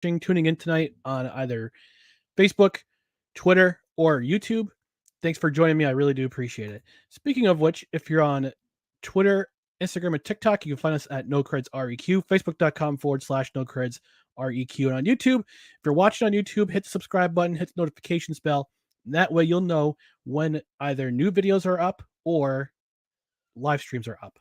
tuning in tonight on either Facebook, Twitter, or YouTube. Thanks for joining me. I really do appreciate it. Speaking of which, if you're on Twitter, Instagram, and TikTok, you can find us at NoCredsREQ, Facebook.com/NoCredsREQ. And on YouTube, if you're watching on YouTube, hit the subscribe button, hit the notifications bell. And that way you'll know when either new videos are up or live streams are up.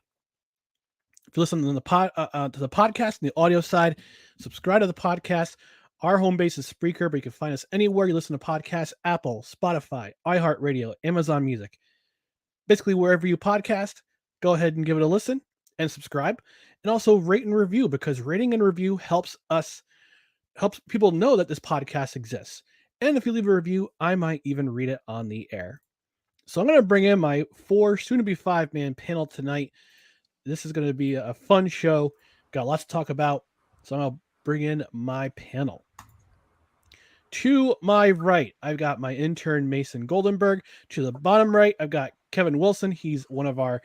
If you listen to the podcast and the audio side, subscribe to the podcast. Our home base is Spreaker, but you can find us anywhere you listen to podcasts: Apple, Spotify, iHeartRadio, Amazon Music. Basically, wherever you podcast, go ahead and give it a listen and subscribe. And also rate and review, because rating and review helps people know that this podcast exists. And if you leave a review, I might even read it on the air. So I'm going to bring in my 4, soon-to-be 5-man panel tonight. This is going to be a fun show. Got lots to talk about. So I'm going to bring in my panel. To my right, I've got my intern, Mason Goldenberg. To the bottom right, I've got Kevin Wilson. He's one of our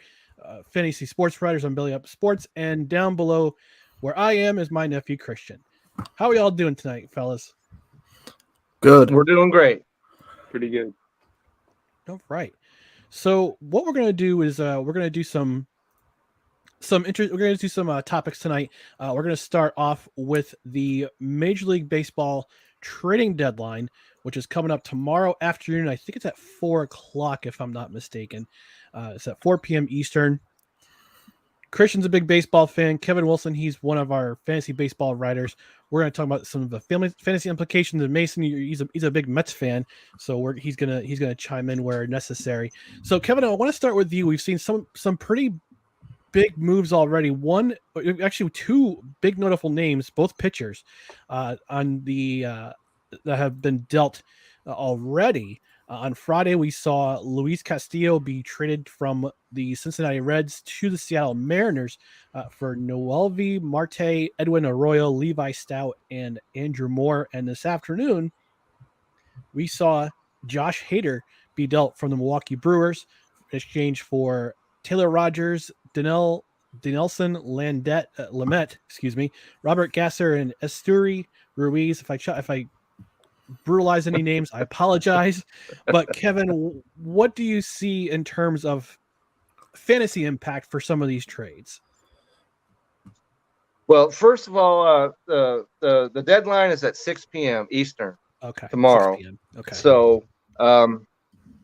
fantasy sports writers on Belly Up Sports. And down below where I am is my nephew, Christian. How are y'all doing tonight, fellas? Good. We're doing great. Pretty good. All right. So what we're going to do is we're going to do some topics tonight. We're going to start off with the Major League Baseball trading deadline, which is coming up tomorrow afternoon. I think it's at 4:00, if I'm not mistaken. It's at 4 p.m. Eastern. Christian's a big baseball fan. Kevin Wilson, he's one of our fantasy baseball writers. We're going to talk about some of the fantasy implications. And Mason, he's a big Mets fan, so he's gonna chime in where necessary. So Kevin, I want to start with you. We've seen some pretty big moves already. Actually, 2 big notable names, both pitchers, on the that have been dealt already. On Friday, we saw Luis Castillo be traded from the Cincinnati Reds to the Seattle Mariners for Noelvi Marte, Edwin Arroyo, Levi Stout, and Andrew Moore. And this afternoon, we saw Josh Hader be dealt from the Milwaukee Brewers in exchange for Taylor Rogers, Dinelson Lamet, Robert Gasser, and Esteury Ruiz. If I brutalize any names, I apologize. But Kevin, what do you see in terms of fantasy impact for some of these trades? Well, first of all, the deadline is at 6 p.m. Eastern. Okay. Tomorrow. 6 p.m. Okay. So,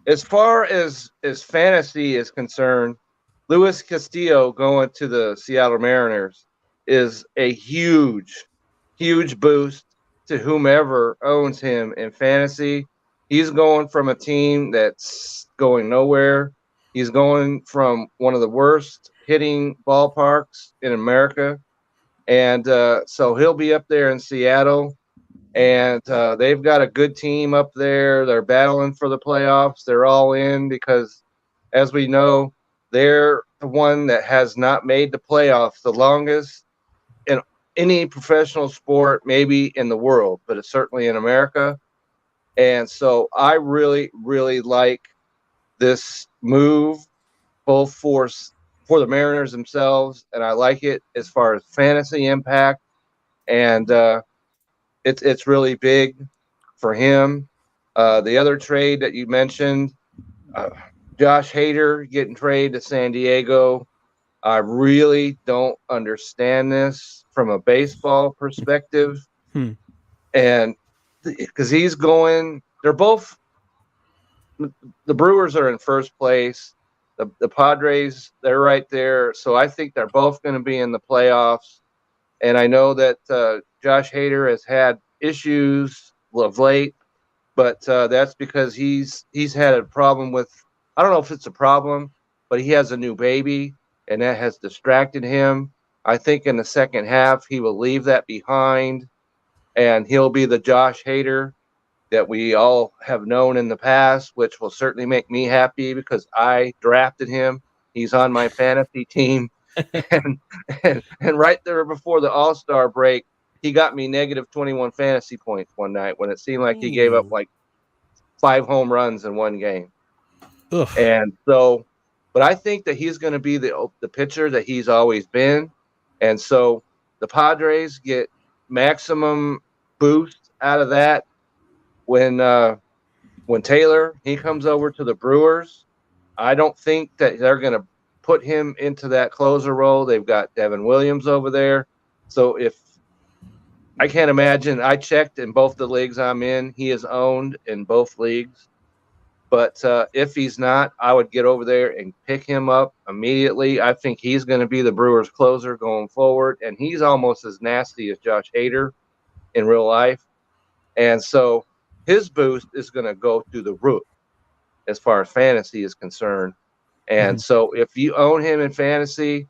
as far as fantasy is concerned, Luis Castillo going to the Seattle Mariners is a huge boost to whomever owns him in fantasy. He's going from a team that's going nowhere. He's going from one of the worst hitting ballparks in America. And so he'll be up there in Seattle. And they've got a good team up there. They're battling for the playoffs. They're all in because, as we know, they're the one that has not made the playoffs the longest in any professional sport, maybe in the world, but it's certainly in America. And so I really, really like this move, both for the Mariners themselves, and I like it as far as fantasy impact. And it's really big for him. The other trade that you mentioned, Josh Hader getting traded to San Diego. I really don't understand this from a baseball perspective. And because he's going, they're both, the Brewers are in first place. The Padres, they're right there. So I think they're both going to be in the playoffs. And I know that Josh Hader has had issues of late, but that's because he's had a problem with, I don't know if it's a problem, but he has a new baby, and that has distracted him. I think in the second half, he will leave that behind, and he'll be the Josh Hader that we all have known in the past, which will certainly make me happy because I drafted him. He's on my fantasy team. and right there before the All-Star break, he got me negative 21 fantasy points one night when it seemed like he gave up like 5 home runs in one game. Oof. And so, but I think that he's going to be the pitcher that he's always been. And so the Padres get maximum boost out of that when Taylor he comes over to the Brewers. I don't think that they're going to put him into that closer role. They've got Devin Williams over there. So if I can't imagine, I checked in both the leagues I'm in, he is owned in both leagues. But if he's not, I would get over there and pick him up immediately. I think he's going to be the Brewers closer going forward. And he's almost as nasty as Josh Hader in real life. And so his boost is going to go through the roof as far as fantasy is concerned. And so if you own him in fantasy,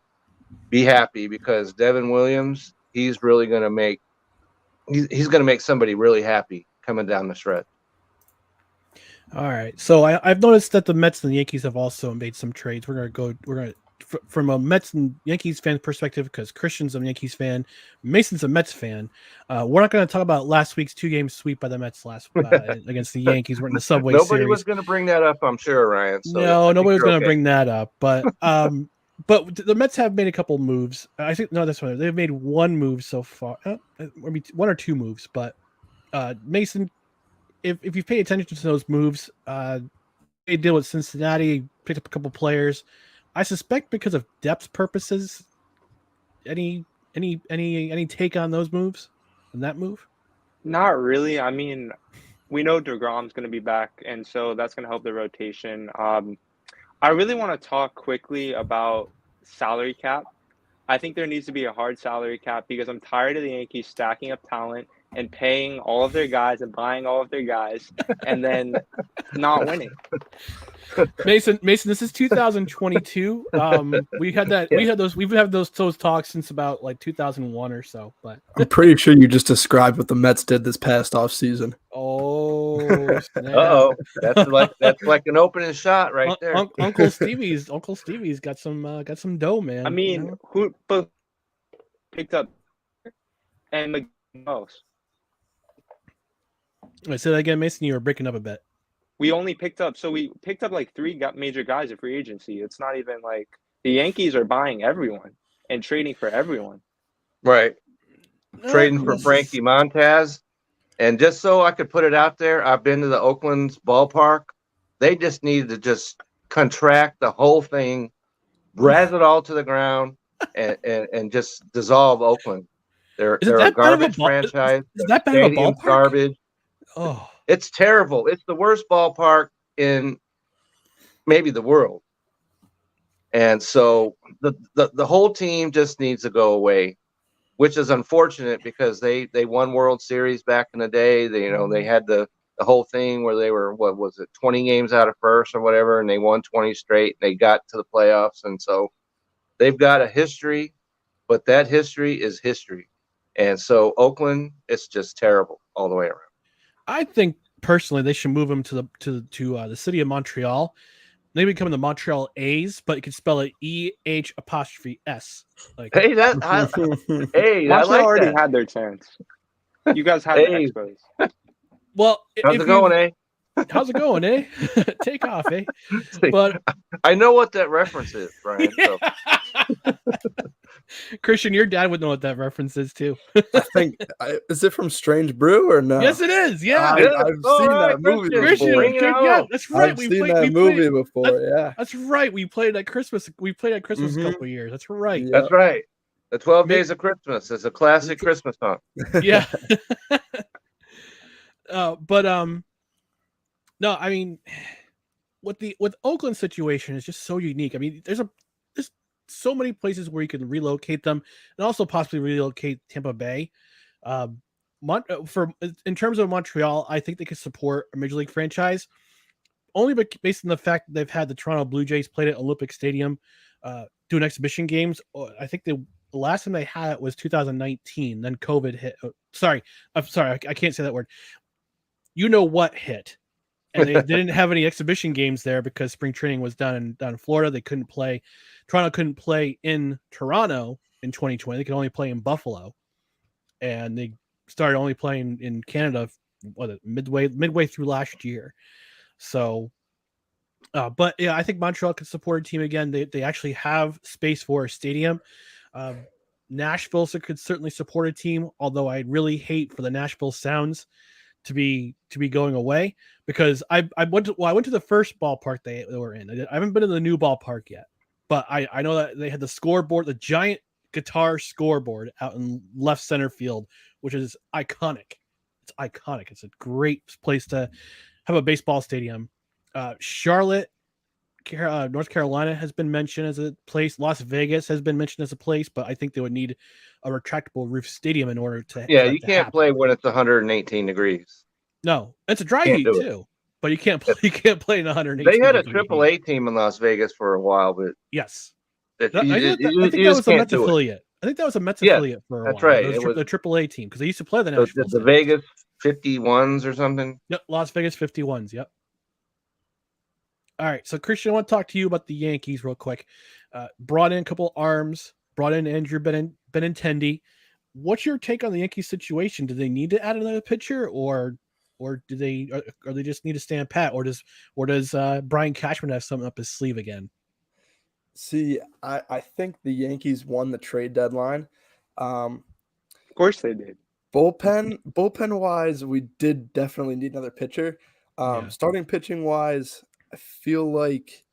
be happy because Devin Williams, he's really going to make he's going to make somebody really happy coming down the stretch. All right. So I've noticed that the Mets and the Yankees have also made some trades. We're going to from a Mets and Yankees fan perspective, because Christian's a Yankees fan, Mason's a Mets fan. We're not going to talk about last week's 2-game sweep by the Mets against the Yankees. We're in the Subway Nobody Series. was going to bring that up, I'm sure, Ryan. So no, nobody was going to bring that up. But but the Mets have made a couple moves. I think that's right. They've made one move so far, maybe one or two moves. But Mason, if you pay attention to those moves, they deal with Cincinnati, picked up a couple players. I suspect because of depth purposes. Any take on those moves? On that move? Not really. I mean, we know DeGrom's going to be back, and so that's going to help the rotation. I really want to talk quickly about salary cap. I think there needs to be a hard salary cap because I'm tired of the Yankees stacking up talent and paying all of their guys and buying all of their guys and then not winning. Mason, this is 2022. We've had those talks since about like 2001 or so. But I'm pretty sure you just described what the Mets did this past offseason. Oh, that's like an opening shot right there. Uncle Stevie's got some dough, man. I mean, who picked up and most? I said that again, Mason. You were breaking up a bit. We picked up like 3 major guys at free agency. It's not even like the Yankees are buying everyone and trading for everyone. Right. Trading for Frankie Montez. And just so I could put it out there, I've been to the Oakland's ballpark. They just needed to just contract the whole thing, razz it all to the ground, and just dissolve Oakland. They're a garbage franchise. Is that bad of a ballpark? Garbage. Oh. It's terrible. It's the worst ballpark in maybe the world. And so the whole team just needs to go away, which is unfortunate because they won World Series back in the day. They had the whole thing where they were, 20 games out of first or whatever, and they won 20 straight and they got to the playoffs. And so they've got a history, but that history is history. And so Oakland, it's just terrible all the way around. I think personally they should move him to the city of Montreal. Maybe become the Montreal A's, but you can spell it EH''S. Like, hey, Montreal already had their chance. You guys had the Expos. Well, how's it going, eh? How's it going, eh? Take off, eh? But I know what that reference is, Brian. Yeah. So. Christian, your dad would know what that reference is too. I think is it from Strange Brew or no? Yes, it is. Yeah, I've seen that movie before. Yeah, that's right. I've seen that movie before. Yeah, that's right. We played at Christmas. A couple of years. That's right. Yep. That's right. The 12 Days of Christmas is a classic Christmas song. Yeah. No, I mean, with Oakland situation is just so unique. I mean, there's so many places where you can relocate them and also possibly relocate Tampa Bay. In terms of Montreal, I think they could support a major league franchise only based on the fact that they've had the Toronto Blue Jays played at Olympic Stadium doing exhibition games. I think the last time they had it was 2019. Then COVID hit. I'm sorry. I can't say that word. You know what hit. And they didn't have any exhibition games there because spring training was down in Florida. They couldn't play. Toronto couldn't play in Toronto in 2020. They could only play in Buffalo, and they started only playing in Canada midway through last year. So, but yeah, I think Montreal could support a team again. They actually have space for a stadium. Nashville could certainly support a team, although I really hate for the Nashville Sounds to be going away, because I went to the first ballpark they were in. I haven't been in the new ballpark yet, but I know that they had the scoreboard, the giant guitar scoreboard out in left center field, which is iconic. It's iconic. It's a great place to have a baseball stadium. Charlotte, North Carolina has been mentioned as a place. Las Vegas has been mentioned as a place, but I think they would need a retractable roof stadium in order to. Yeah, you can't play when it's 118 degrees. No, it's a dry Can't heat do it. too, but you can't play. You can't play in 118. They had a degree AAA heat. team in Las Vegas for a while, but Yes, you I think that just was a can't Mets do it. affiliate. I think that was a Mets Yes, affiliate for a that's while. right. It It was was the AAA team because they used to play the The, Nashville. the Vegas 51s or something. Yep, Las Vegas 51s. Yep. All right, so Christian, I want to talk to you about the Yankees real quick. Brought in a couple arms, brought in Andrew Benintendi. What's your take on the Yankees situation? Do they need to add another pitcher, or do they just need to stand pat, or does Brian Cashman have something up his sleeve again? See, I think the Yankees won the trade deadline. Of course they did. Bullpen wise, we did definitely need another pitcher. Yeah. Starting pitching wise, I feel like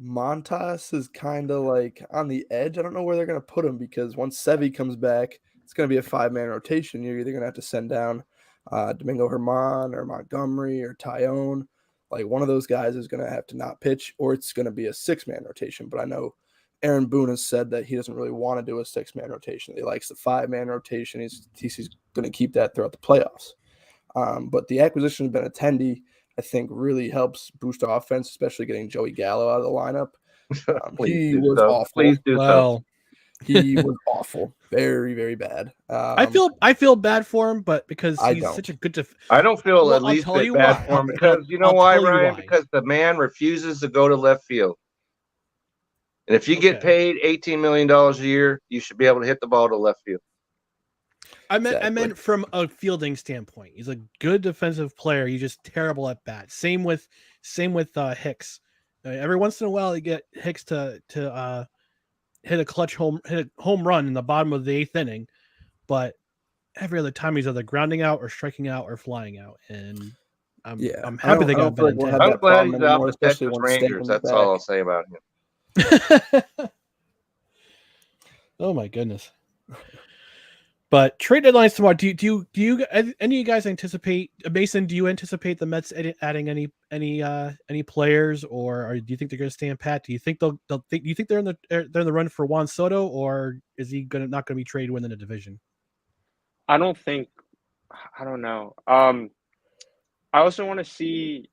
Montas is kind of like on the edge. I don't know where they're going to put him, because once Sevy comes back, it's going to be a 5-man rotation. You're either going to have to send down Domingo Germán or Montgomery or Tyone. Like, one of those guys is going to have to not pitch, or it's going to be a 6-man rotation. But I know Aaron Boone has said that he doesn't really want to do a 6-man rotation. He likes the 5-man rotation. He's going to keep that throughout the playoffs. But the acquisition of Benintendi, I think, really helps boost our offense, especially getting Joey Gallo out of the lineup. He was awful. Please do so. He was awful. Very, very bad. I feel bad for him, but because he's such a good I don't feel at least bit bad for him, because you know why, Ryan? Because the man refuses to go to left field. And if you get paid $18 million a year, you should be able to hit the ball to left field. I meant from a fielding standpoint. He's a good defensive player. He's just terrible at bat. Same with Hicks. Every once in a while, you get Hicks to hit a home run in the bottom of the 8th inning, but every other time he's either grounding out or striking out or flying out. And I'm happy they got Benintendi. I'm glad he's out with the Texas Rangers. That's all I'll say about him. Oh my goodness. But trade deadlines tomorrow. Do you any of you guys anticipate, Mason? Do you anticipate the Mets adding any players, or do you think they're going to stand pat? Do you think do you think they're in the run for Juan Soto, or is he not going to be traded within the division? I don't know. I also want to see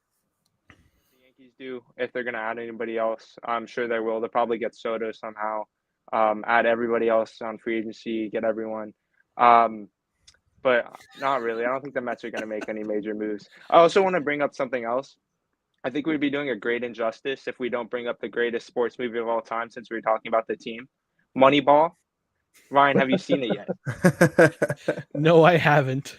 what the Yankees do if they're going to add anybody else. I'm sure they will. They'll probably get Soto somehow. Add everybody else on free agency, get everyone. But not really. I don't think the Mets are going to make any major moves. I also want to bring up something else. I think we'd be doing a great injustice if we don't bring up the greatest sports movie of all time, since we were talking about the team. Moneyball. Ryan, have you seen it yet? No, I haven't.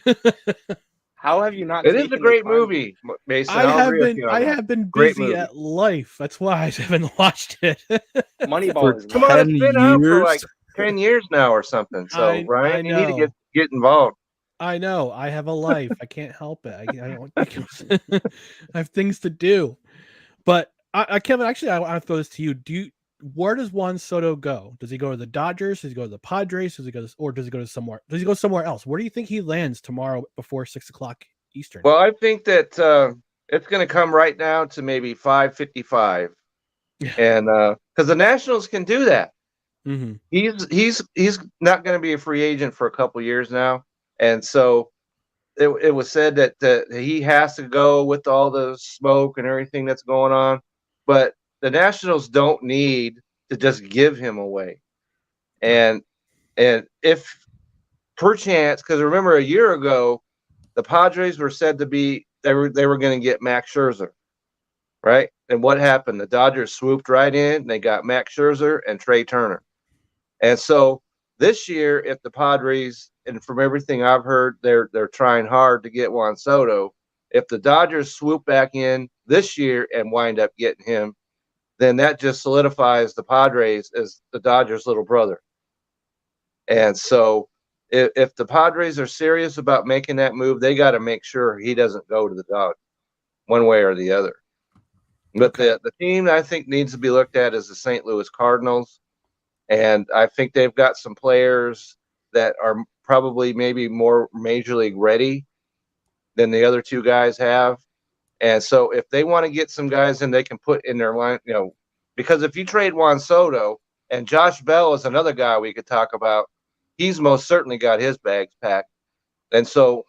How have you not? It is a great movie, Mason. I have been busy at life. That's why I haven't watched it. Moneyball is come on, it's been out for like 10 years now or something. So, Ryan, you need to get involved. I know. I have a life. I can't help it. I have things to do. But Kevin, actually, I want to throw this to you. Where does Juan Soto go? Does he go to the Dodgers? Does he go to the Padres? Does he go to somewhere? Does he go somewhere else? Where do you think he lands tomorrow before 6:00 Eastern? Well, I think that it's going to come right down to maybe 5:55, and because the Nationals can do that. Mm-hmm. He's not going to be a free agent for a couple years now, and so it was said that he has to go with all the smoke and everything that's going on, but the Nationals don't need to just give him away, and if perchance, because remember a year ago, the Padres were said to be they were going to get Max Scherzer, right? And what happened? The Dodgers swooped right in. They got Max Scherzer and Trey Turner. And so this year, if the Padres, and from everything I've heard, they're trying hard to get Juan Soto. If the Dodgers swoop back in this year and wind up getting him, then that just solidifies the Padres as the Dodgers' little brother. And so if the Padres are serious about making that move, they got to make sure he doesn't go to the Dodgers one way or the other. But the team I think needs to be looked at is the St. Louis Cardinals. And I think they've got some players that are probably maybe more major league ready than the other two guys have. And so if they want to get some guys in, they can put in their line, because if you trade Juan Soto, and Josh Bell is another guy we could talk about, he's most certainly got his bags packed. And so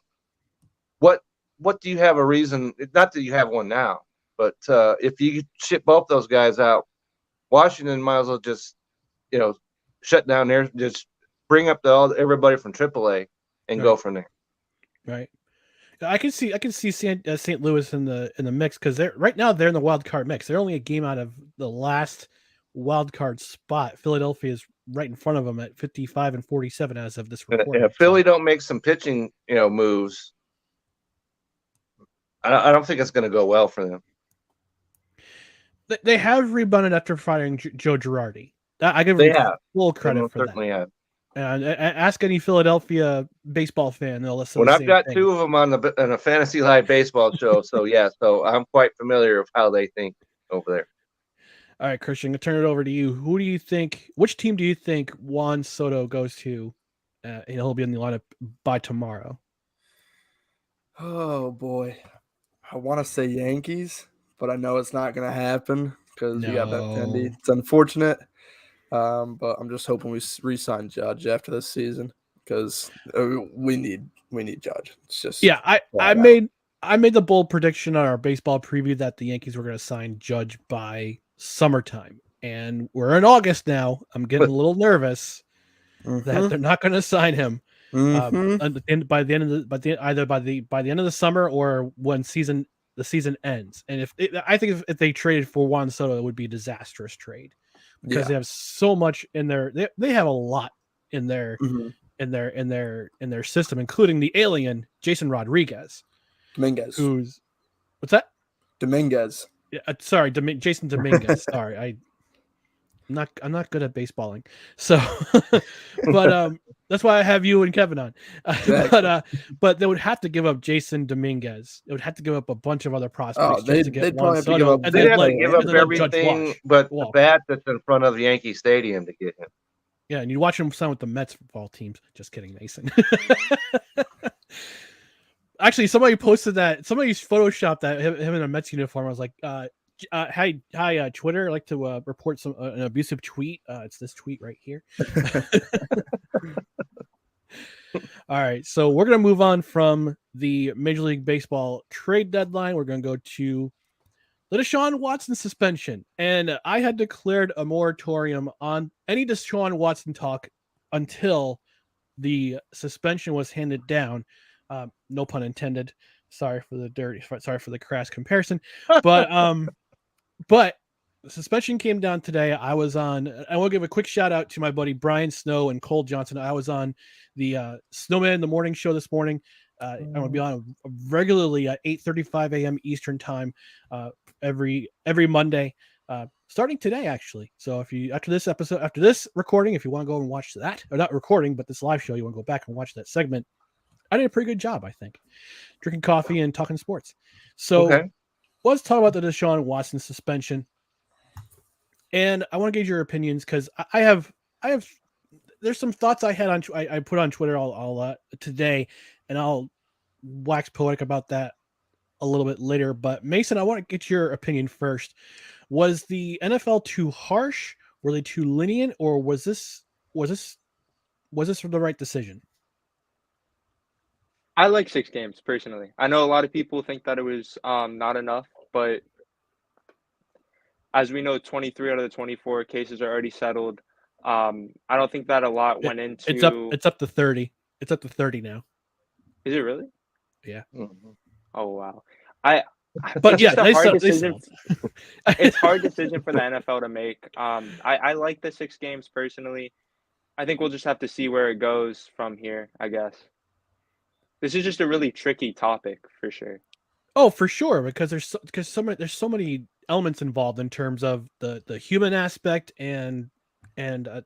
what do you have a reason, not that you have one now, but if you ship both those guys out, Washington might as well just, shut down there, just bring up everybody from AAA and go from there. Right. I can see St. Louis in the mix because right now they're in the wild card mix. They're only a game out of the last wild card spot. Philadelphia is right in front of them at 55 and 47 as of this recording. And if Philly don't make some pitching, moves, I don't think it's going to go well for them. They have rebounded after firing Joe Girardi. I give them full credit for that. Certainly have. And ask any Philadelphia baseball fan; they'll listen. I've got two of them on a Fantasy Live baseball show, so so I'm quite familiar with how they think over there. All right, Christian, I'm gonna turn it over to you. Who do you think? Which team do you think Juan Soto goes to? He'll be in the lineup by tomorrow. Oh boy, I want to say Yankees, but I know it's not gonna happen because we got Benintendi. It's unfortunate. But I'm just hoping we re-sign Judge after this season because we need Judge. It's just I made the bold prediction on our baseball preview that the Yankees were going to sign Judge by summertime, and we're in August now. I'm getting a little nervous that they're not going to sign him by the end of the summer or when the season ends. And I think if they traded for Juan Soto, it would be a disastrous trade. Because they have so much in their, they have a lot in their in their system, including the alien Jason Rodriguez, Dominguez. What's that? Dominguez. Yeah, sorry, Jason Dominguez. Sorry, I'm not good at baseballing, so but that's why I have you and Kevin on. But they would have to give up Jason Dominguez. They would have to give up a bunch of other prospects just to get Juan Soto. They'd have to give up everything but the bat that's in front of Yankee Stadium to get him. Yeah, and you watch him sign with the Mets of all teams. Just kidding, Mason. Actually, somebody posted that. Somebody photoshopped that him in a Mets uniform. I was like, hi, Twitter. I'd like to report an abusive tweet. It's this tweet right here. All right, so we're going to move on from the Major League Baseball trade deadline. We're going to go to the Deshaun Watson suspension. And I had declared a moratorium on any Deshaun Watson talk until the suspension was handed down. No pun intended. Sorry for the crass comparison. But the suspension came down today. I want to give a quick shout out to my buddy Brian Snow and Cole Johnson. I was on the Snowman in the Morning show this morning. I'm going to be on regularly at 8:35 a.m. Eastern time every Monday, starting today, actually. So if you after this recording, if you want to go and watch that, or not recording, but this live show, you want to go back and watch that segment. I did a pretty good job, I think, drinking coffee and talking sports. So let's talk about the Deshaun Watson suspension. And I want to gauge your opinions because I have there's some thoughts I had I put on Twitter all today, and I'll wax poetic about that a little bit later. But Mason, I want to get your opinion first. Was the NFL too harsh? Were they too lenient, or was this the right decision? I like 6 games personally. I know a lot of people think that it was not enough, but as we know, 23 out of the 24 cases are already settled. I don't think that a lot went into. It's up to 30. It's up to 30 now. Is it really? Yeah. Mm-hmm. Oh wow. But yeah, it's hard decision for the NFL to make. I like the 6 games personally. I think we'll just have to see where it goes from here, I guess. This is just a really tricky topic for sure. Oh, for sure, because there's so many elements involved in terms of the human aspect and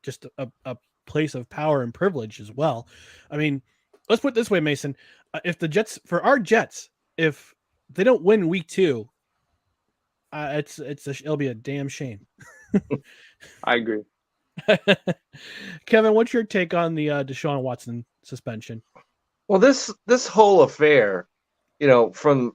just a place of power and privilege as well. I mean, let's put it this way, Mason. If the Jets, for our Jets, if they don't win week 2, it'll be a damn shame. I agree. Kevin, what's your take on the Deshaun Watson suspension? Well, this whole affair, from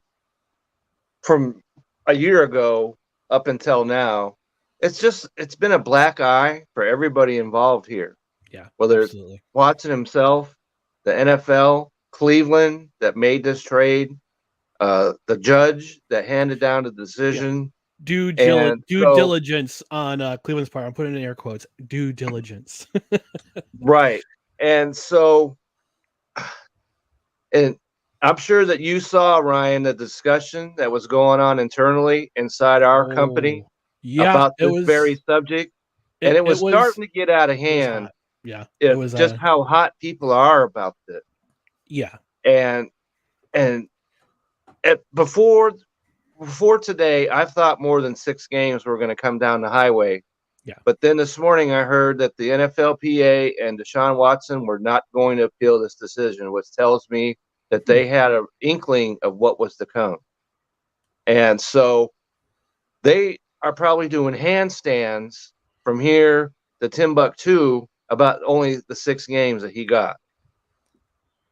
a year ago up until now, it's been a black eye for everybody involved here. Yeah, whether absolutely. It's Watson himself, the NFL, Cleveland that made this trade, the judge that handed down the decision. Due diligence on Cleveland's part. I'm putting in air quotes. Due diligence. Right. And so, and I'm sure that you saw, Ryan, the discussion that was going on internally inside our company about this very subject. And it was starting to get out of hand. Yeah. It was just how hot people are about this. Yeah. And before today, I thought more than 6 games were going to come down the highway. Yeah. But then this morning I heard that the NFLPA and Deshaun Watson were not going to appeal this decision, which tells me that they had an inkling of what was to come. And so they are probably doing handstands from here to Timbuktu about only the 6 games that he got.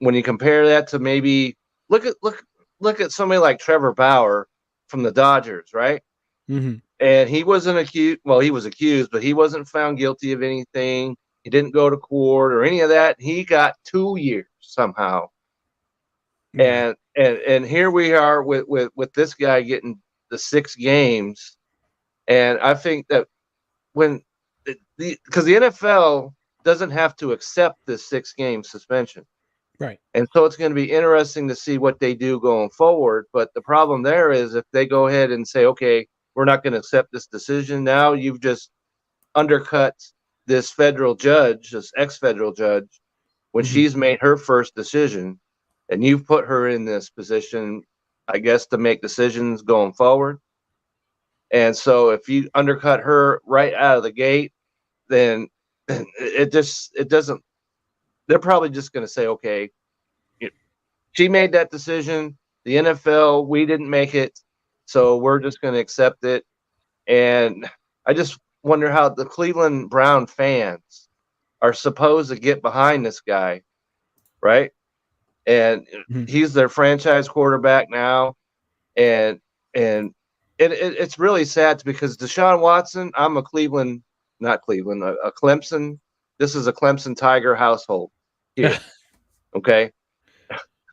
When you compare that to maybe look at somebody like Trevor Bauer from the Dodgers, right? Mm-hmm. And he wasn't accused. Well, he was accused, but he wasn't found guilty of anything. He didn't go to court or any of that. He got 2 years somehow. Yeah. And here we are with this guy getting the 6 games. And I think that because the NFL doesn't have to accept this 6-game suspension. Right. And so it's going to be interesting to see what they do going forward. But the problem there is if they go ahead and say, okay, we're not going to accept this decision, now you've just undercut this federal judge, this ex-federal judge, when she's made her first decision, and you've put her in this position, I guess, to make decisions going forward. And so if you undercut her right out of the gate, then it doesn't. They're probably just going to say, okay, she made that decision. The NFL, we didn't make it, so we're just going to accept it. And I just wonder how the Cleveland Brown fans are supposed to get behind this guy, right? And he's their franchise quarterback now, and it's really sad because Deshaun Watson. I'm a Cleveland, not Cleveland, a Clemson. This is a Clemson Tiger household here. Okay.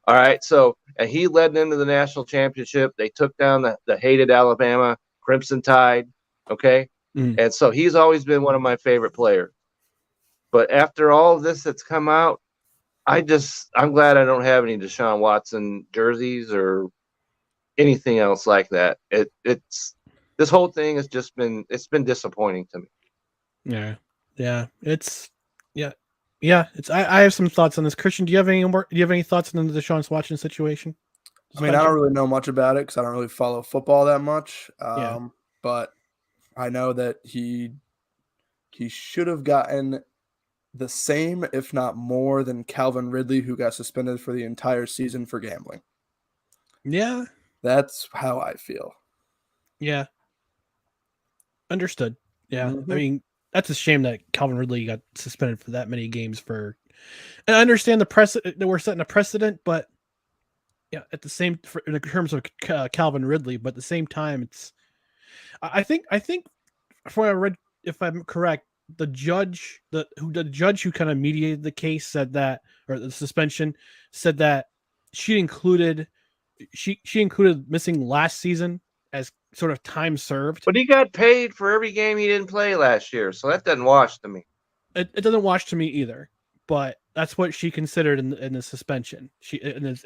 All right. So, and he led them to the national championship. They took down the hated Alabama Crimson Tide. Okay. And so he's always been one of my favorite players. But after all of this that's come out, I'm glad I don't have any Deshaun Watson jerseys or anything else like that. It's this whole thing has just been disappointing to me. Yeah. I have some thoughts on this. Christian, do you have any thoughts on the Deshaun Watson situation? I mean, I don't really know much about it because I don't really follow football that much. But I know that he should have gotten the same, if not more, than Calvin Ridley, who got suspended for the entire season for gambling. Yeah. That's how I feel. Yeah. Understood. Yeah. I mean, that's a shame that Calvin Ridley got suspended for that many games and I understand the precedent that we're setting a precedent, but yeah, at the same, in terms of Calvin Ridley, but at the same time, I think from what I read, if I'm correct, the judge who kind of mediated the case said that, or the suspension said that she included missing last season as sort of time served. But he got paid for every game he didn't play last year, so that doesn't wash to me. It doesn't wash to me either, but that's what she considered in the suspension. She in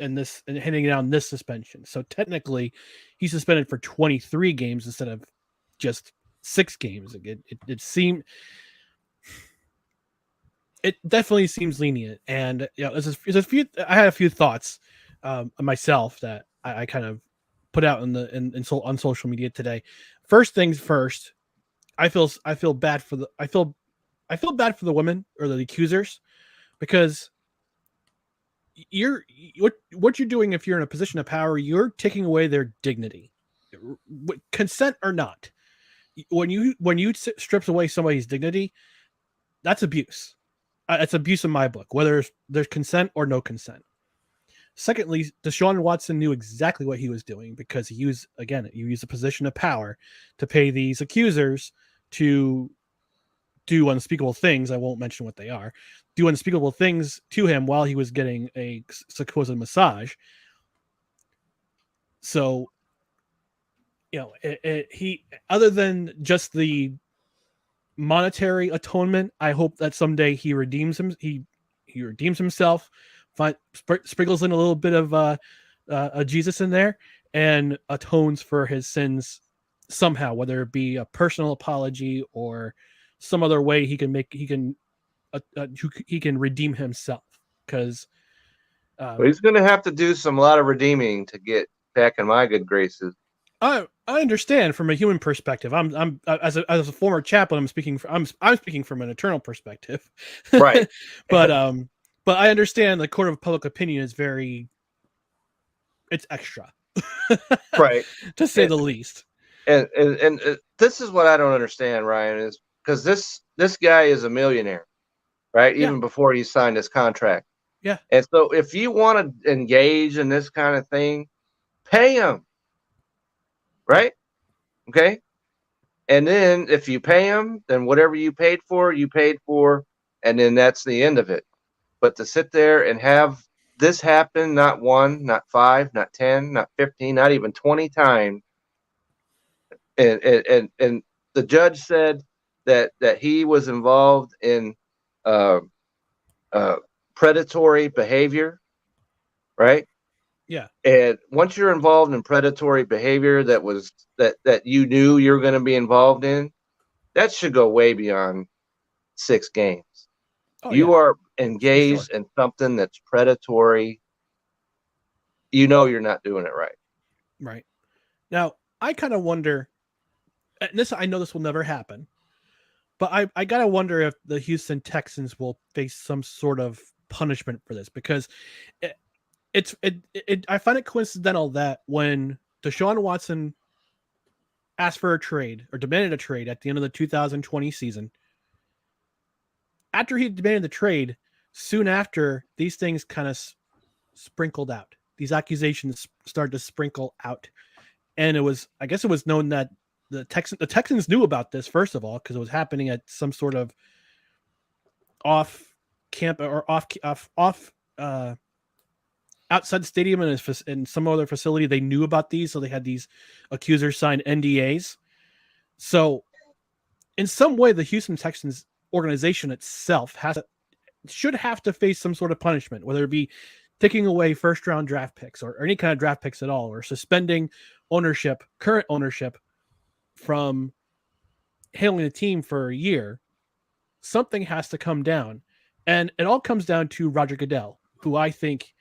handing down this suspension. So technically, he's suspended for 23 games instead of just 6 games. It definitely seems lenient, and there's a few. I had a few thoughts myself that I kind of put out on social media today. First things first, I feel bad for I feel bad for the women or the accusers, because what you're doing if you're in a position of power, you're taking away their dignity, consent or not. When you strips away somebody's dignity, that's abuse. It's abuse in my book, whether there's consent or no consent. Secondly, Deshaun Watson knew exactly what he was doing, because you use a position of power to pay these accusers to do unspeakable things. I won't mention what they are. Do unspeakable things to him while he was getting a supposed massage. So, he, other than just the monetary atonement, I hope that someday he redeems him. He redeems himself, sprinkles in a little bit of a Jesus in there, and atones for his sins somehow, whether it be a personal apology or some other way he can redeem himself. Because he's going to have to do a lot of redeeming to get back in my good graces. I understand from a human perspective. I'm as a former chaplain, I'm speaking from an eternal perspective. Right. But I understand the court of public opinion is it's extra. Right. To say the least. And this is what I don't understand, Ryan, is because this guy is a millionaire, right? Yeah. Even before he signed his contract. Yeah. And so if you want to engage in this kind of thing, pay him. Right? Okay. And then if you pay him, then whatever you paid for, and then that's the end of it. But to sit there and have this happen, not 1, not 5, not 10, not 15, not even 20 times, and the judge said that he was involved in predatory behavior, right? Yeah. And once you're involved in predatory behavior that you knew you were going to be involved in, that should go way beyond 6 games. Oh, you yeah. are engaged in something that's predatory. You're not doing it right. Right. Now, I kind of wonder, and I know this will never happen, but I gotta wonder if the Houston Texans will face some sort of punishment for this, because I find it coincidental that when Deshaun Watson asked for a trade or demanded a trade at the end of the 2020 season, after he demanded the trade, soon after, these things kind of sprinkled out. These accusations started to sprinkle out. And I guess it was known that the Texans knew about this, first of all, because it was happening at some sort of off camp or off outside the stadium and in some other facility. They knew about these, so they had these accusers sign NDAs. So in some way, the Houston Texans organization itself should have to face some sort of punishment, whether it be taking away first-round draft picks or any kind of draft picks at all, or suspending current ownership from handling the team for a year. Something has to come down. And it all comes down to Roger Goodell, who I think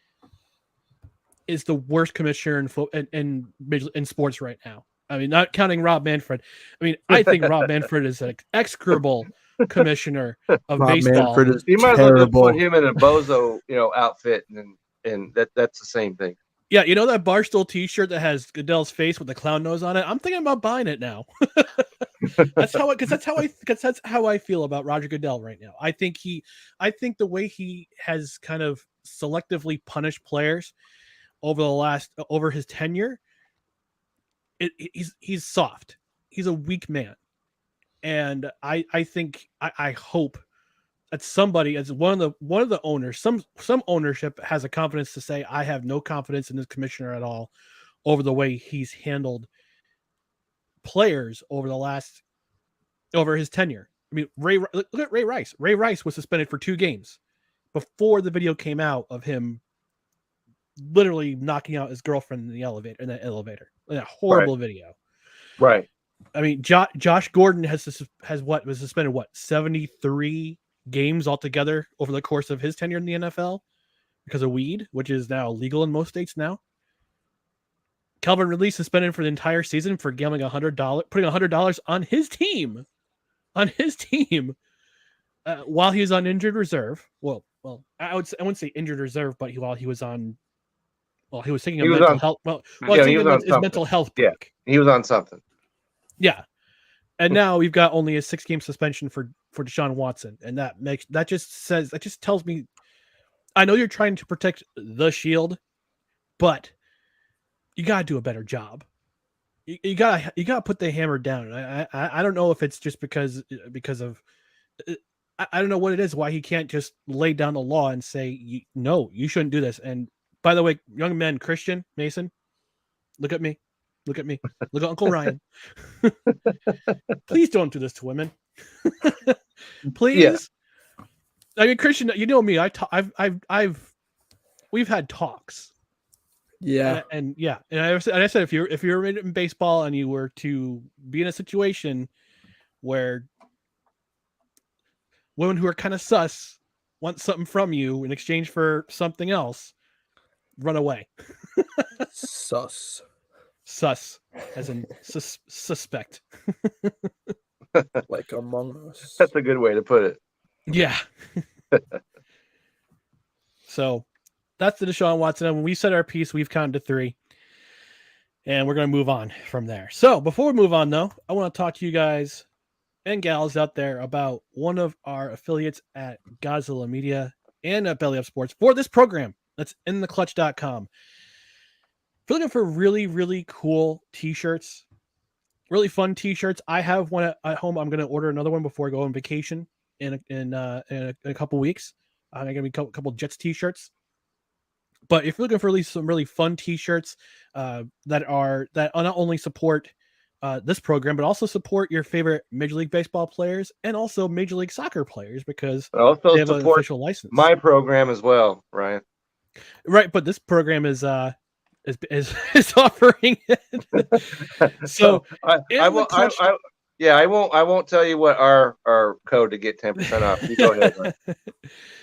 is the worst commissioner in sports right now. I mean, not counting Rob Manfred. I mean, I think Rob Manfred is an execrable commissioner of baseball. Manfred is you might as well just terrible. put him in a bozo, outfit, and that's the same thing. Yeah, that Barstool T-shirt that has Goodell's face with the clown nose on it. I'm thinking about buying it now. That's how I feel about Roger Goodell right now. I think the way he has kind of selectively punished players over his tenure, he's soft. He's a weak man, and I hope that somebody, as one of the owners, some ownership has a confidence to say, I have no confidence in this commissioner at all over the way he's handled players over his tenure. I mean, look at Ray Rice. Ray Rice was suspended for 2 games before the video came out of him literally knocking out his girlfriend in that elevator. In a horrible video. Right. I mean, Josh Gordon was suspended 73 games altogether over the course of his tenure in the NFL because of weed, which is now illegal in most states now. Calvin Ridley suspended for the entire season for gambling putting $100 on his team. while he was on injured reserve, well, I wouldn't say injured reserve, but while he was taking a mental health. Taking he was on his something. mental health Yeah, break. he was on something. Yeah, and now we've got only a 6-game suspension for Deshaun Watson, and that just tells me, I know you're trying to protect the Shield, but you gotta do a better job. You gotta put the hammer down. I don't know if it's just because of I don't know what it is, why he can't just lay down the law and say, no, you shouldn't do this. And by the way, young men, Christian, Mason, look at me. Look at Uncle Ryan. Please don't do this to women. Please. Yeah. I mean, Christian, you know me. We've had talks. Yeah. And I said, if you're in baseball and you were to be in a situation where women who are kind of sus want something from you in exchange for something else, run away. Sus, as in suspect. Like Among Us. That's a good way to put it. Yeah. So that's the Deshaun Watson. And when we said our piece, we've counted to 3. And we're going to move on from there. So before we move on, though, I want to talk to you guys and gals out there about one of our affiliates at Godzilla Media and at Belly Up Sports for this program. That's intheclutch.com. If you're looking for really, really cool t-shirts, really fun t-shirts, I have one at home. I'm going to order another one before I go on vacation in a couple weeks. I'm going to be a couple Jets t-shirts. But if you're looking for some really fun t-shirts that not only support this program, but also support your favorite Major League Baseball players and also Major League Soccer players, because also they have an official license. My program as well, Ryan. Right, but this program is offering it. So I won't tell you what our code to get 10% off. You go ahead. Ryan.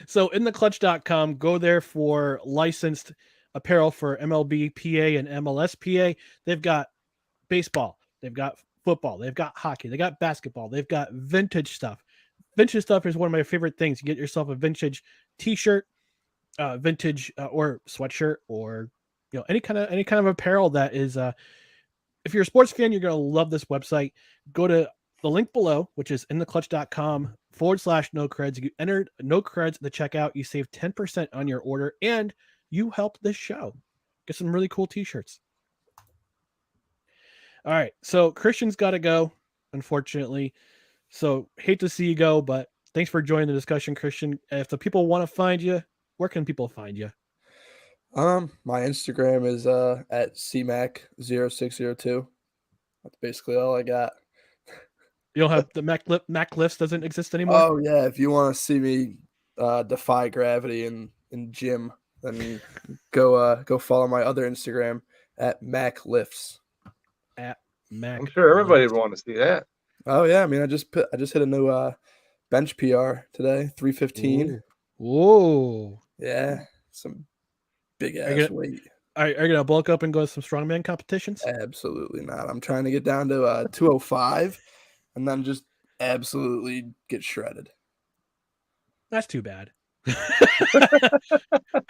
So intheclutch.com, go there for licensed apparel for MLB PA and MLS PA. They've got baseball, they've got football, they've got hockey, they got basketball, they've got vintage stuff. Vintage stuff is one of my favorite things. You get yourself a vintage t-shirt, vintage or sweatshirt, or any kind of apparel that is if you're a sports fan, you're going to love this website. Go to the link below, which is intheclutch.com/nocreds. You enter no creds at the checkout, you save 10% on your order, and you help this show. Get some really cool t-shirts. All right, so Christian's got to go, unfortunately. So hate to see you go, but thanks for joining the discussion, Christian. If the people want to find you, where can people find you? My Instagram is at cmac0602. That's basically all I got. You don't have the Mac lifts doesn't exist anymore? Oh yeah, if you want to see me defy gravity in gym, then go follow my other Instagram at Mac Lifts. At Mac. I'm sure everybody would want to see that. Oh yeah, I mean I just hit a new bench PR today, 315. Whoa. Yeah, some big ass weight. Are you gonna bulk up and go to some strongman competitions? Absolutely not. I'm trying to get down to 205 and then just absolutely get shredded. That's too bad. I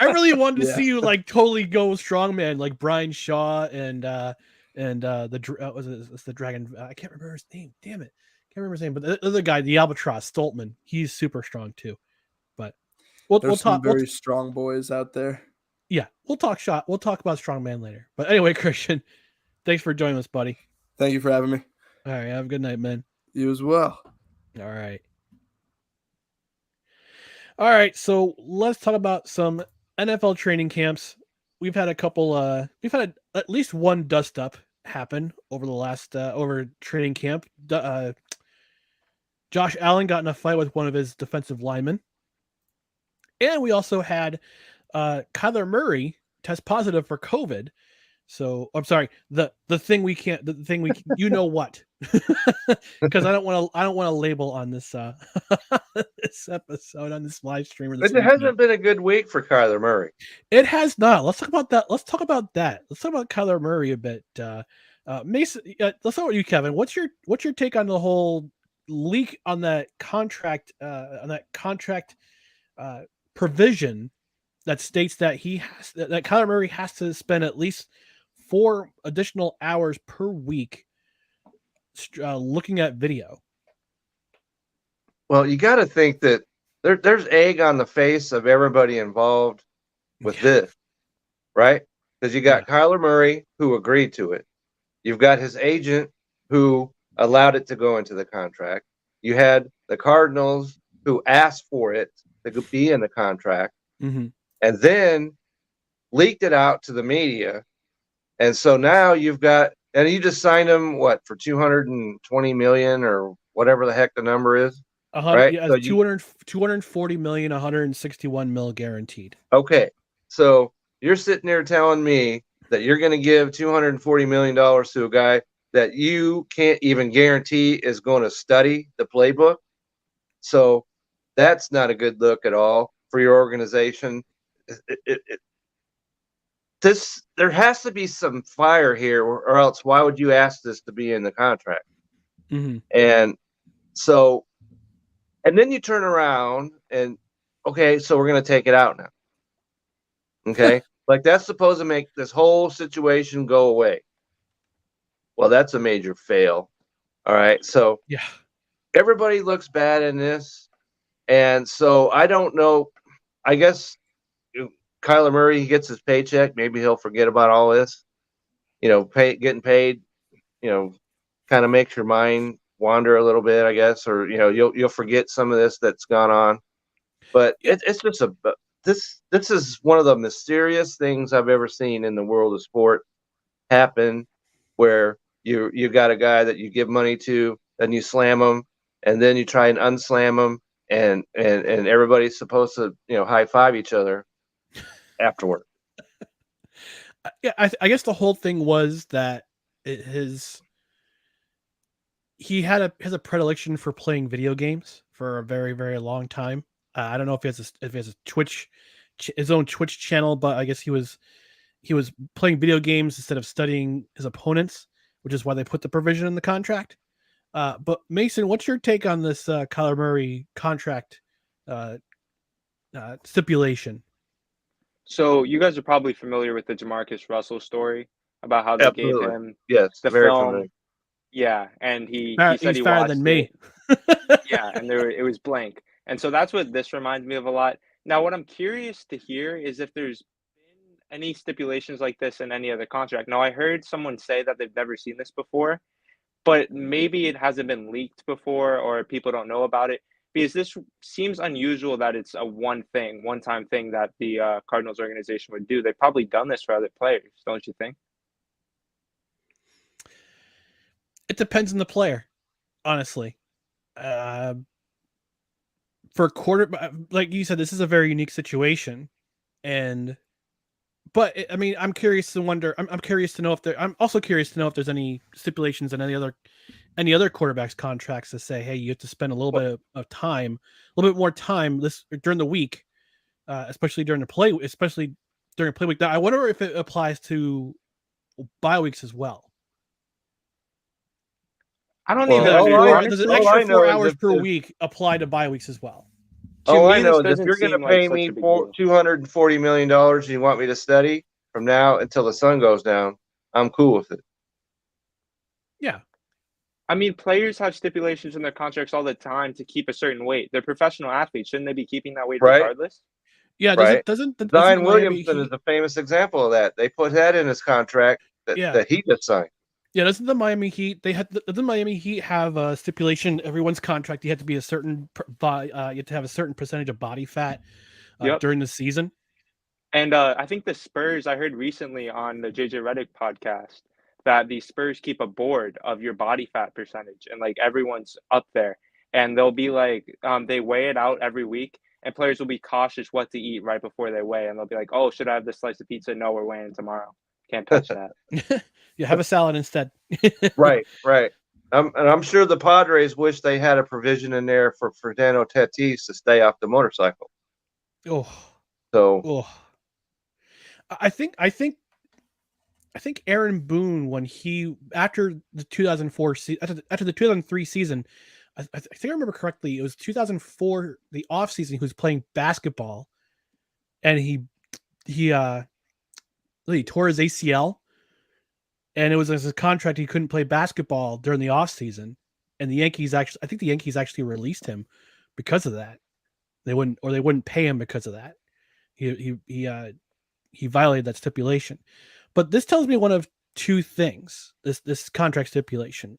really wanted to see you like totally go strongman, like Brian Shaw and the dragon. I can't remember his name. Damn it, can't remember his name. But the other guy, the albatross, Stoltman, he's super strong too. But we'll talk. Very strong boys out there. Yeah, we'll talk shot. We'll talk about strongman later. But anyway, Christian, thanks for joining us, buddy. Thank you for having me. All right, have a good night, man. You as well. All right. All right, so let's talk about some NFL training camps. We've had a couple. We've had at least one dust up happen over the last over training camp. Josh Allen got in a fight with one of his defensive linemen, and we also had Kyler Murray test positive for COVID. So I'm sorry, the thing we you know what? Because I don't want to label on this this episode on this live stream. It hasn't been a good week for Kyler Murray. It has not. Let's talk about that. Let's talk about Kyler Murray a bit. Mason, let's start with you, Kevin. What's your take on the whole leak on that contract provision that states that that Kyler Murray has to spend at least 4 additional hours per week looking at video. Well, you got to think that there's egg on the face of everybody involved with this, right? Because you got Kyler Murray, who agreed to it. You've got his agent, who allowed it to go into the contract. You had the Cardinals, who asked for it to be in the contract, Mm-hmm. and then leaked it out to the media. And so now you've got, and you just signed him, what, for $220 million or whatever the heck the number is? Right? Yeah, So 240 million, 161 mil guaranteed. Okay. So you're sitting there telling me that you're going to give $240 million to a guy that you can't even guarantee is going to study the playbook. So that's not a good look at all for your organization. There has to be some fire here, or else why would you ask this to be in the contract? Mm-hmm. And so, and then you turn around and, okay, so we're going to take it out now. Okay. Like that's supposed to make this whole situation go away. Well, that's a major fail. All right. So yeah, everybody looks bad in this. And so I don't know. I guess Kyler Murray, he gets his paycheck. Maybe he'll forget about all this. Getting paid, kind of makes your mind wander a little bit, I guess, or you'll forget some of this that's gone on. But it's just this is one of the mysterious things I've ever seen in the world of sport happen, where you got a guy that you give money to, and you slam him, and then you try and unslam him, and everybody's supposed to high five each other afterward. Yeah, I guess the whole thing was that he has a predilection for playing video games for a very, very long time. I don't know if he has a Twitch, his own Twitch channel, but I guess he was playing video games instead of studying his opponents, which is why they put the provision in the contract. But Mason, what's your take on this Kyler Murray contract stipulation? So you guys are probably familiar with the Jamarcus Russell story about how they gave him the very film. familiar. Yeah, and he He's said he fatter watched than me. Yeah, and it was blank. And so that's what this reminds me of a lot. Now, what I'm curious to hear is if there's been any stipulations like this in any other contract. Now, I heard someone say that they've never seen this before, but maybe it hasn't been leaked before or people don't know about it, because this seems unusual that it's a one-time thing that the Cardinals organization would do. They've probably done this for other players, don't you think? It depends on the player, honestly. For like you said, this is a very unique situation, but I mean, I'm curious to know if I'm also curious to know if there's any stipulations in any other quarterbacks' contracts that say, hey, you have to spend a little bit of time, a little bit more time during the week, especially during a play week. Now, I wonder if it applies to bye weeks as well. I don't even understand. Does an extra 4 hours per week apply to bye weeks as well? All I know is if you're going to pay me $240 million and you want me to study from now until the sun goes down, I'm cool with it. Yeah. I mean, players have stipulations in their contracts all the time to keep a certain weight. They're professional athletes. Shouldn't they be keeping that weight regardless? Yeah, doesn't Zion Williamson is a famous example of that. They put that in his contract that he just signed. Yeah, doesn't the Miami Heat have a stipulation? Everyone's contract, you have to be you have to have a certain percentage of body fat during the season. And I think the Spurs, I heard recently on the JJ Redick podcast that the Spurs keep a board of your body fat percentage, and like everyone's up there, and they'll be like, they weigh it out every week, and players will be cautious what to eat right before they weigh, and they'll be like, oh, should I have this slice of pizza? No, we're weighing tomorrow. Can't touch that. You have a salad instead. Right. And I'm sure the Padres wish they had a provision in there for Fernando Tatis to stay off the motorcycle. I think Aaron Boone, when after the 2003 season, I think I remember correctly. It was 2004, the offseason. He was playing basketball, and he tore his ACL, and it was as a contract he couldn't play basketball during the offseason. And the Yankees actually released him because of that. They wouldn't pay him because of that. He violated that stipulation. But this tells me one of two things. This contract stipulation.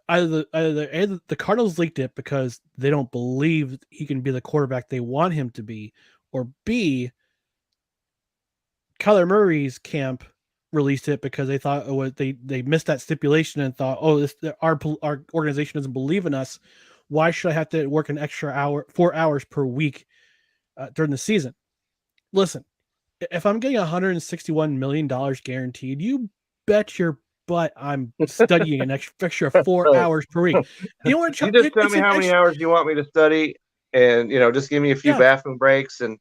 Either the Cardinals leaked it because they don't believe he can be the quarterback they want him to be, or B, Kyler Murray's camp released it because they thought they missed that stipulation and thought, our organization doesn't believe in us. Why should I have to work an extra 4 hours per week during the season? Listen, if I'm getting $161 million guaranteed, you bet your butt I'm studying an extra 4 hours per week. You know what? You just tell me how many hours you want me to study, and just give me a few bathroom breaks, and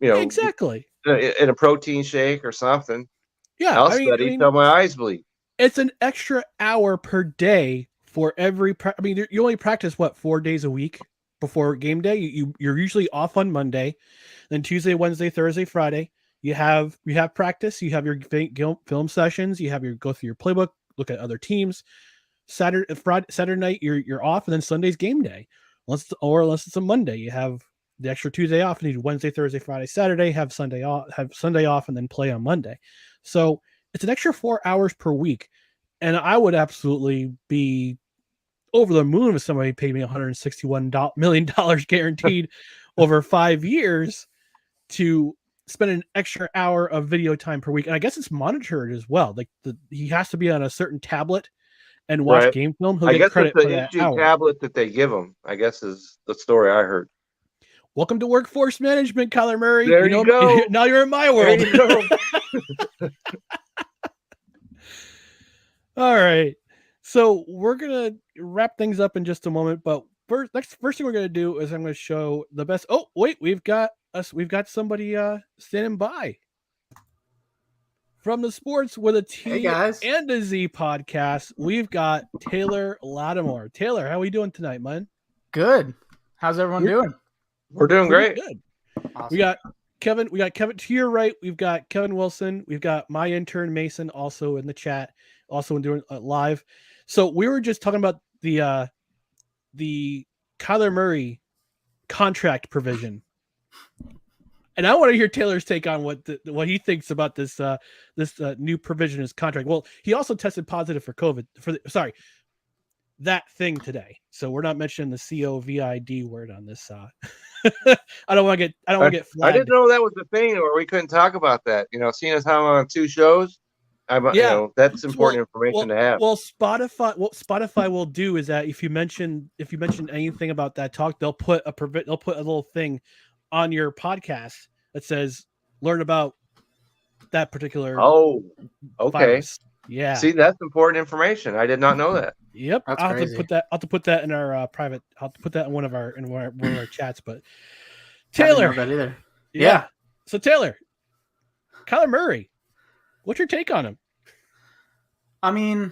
exactly in a protein shake or something. Yeah, I'll study till my eyes bleed. It's an extra hour per day for every. You only practice 4 days a week before game day. You're usually off on Monday, then Tuesday, Wednesday, Thursday, Friday. You have practice. You have your film sessions. You have your go through your playbook, look at other teams. Saturday night you're off, and then Sunday's game day. Unless it's a Monday, you have the extra Tuesday off, and you do Wednesday, Thursday, Friday, Saturday. Have Sunday off, and then play on Monday. So it's an extra 4 hours per week, and I would absolutely be over the moon if somebody paid me $161 million guaranteed over 5 years to spend an extra hour of video time per week. And I guess it's monitored as well. Like he has to be on a certain tablet and watch game film. He'll get credit for that hour. Tablet that they give him, I guess, is the story I heard. Welcome to workforce management, Kyler Murray. There you go. Now you're in my world. All right. So we're going to wrap things up in just a moment. But first thing we're going to do is I'm going to show the best. Oh, wait, we've got somebody standing by from the Sports with a T and a Z podcast. We've got Taylor Lattimore. Taylor, how are we doing tonight, man? Good. How's everyone doing? We're doing great. Good. Awesome. We got Kevin to your right. We've got Kevin Wilson. We've got my intern Mason also in the chat, also doing live. So we were just talking about the Kyler Murray contract provision, and I want to hear Taylor's take on what he thinks about this new provision in his contract. Well, he also tested positive for COVID that thing today. So we're not mentioning the COVID word on this. I don't want to get flagged. I didn't know that was the thing, or we couldn't talk about that. Seeing as how I'm on 2 shows, that's important information to have. Well, what Spotify will do is that if you mention anything about that talk, they'll put a little thing on your podcast that says learn about that particular. Oh, okay. Virus. Yeah. See, that's important information. I did not know that. Yep. That's I'll crazy. have to put that in our private. I'll have to put that in one of our chats. But Taylor, I didn't know that either. Yeah. So Taylor, Kyler Murray, what's your take on him? I mean,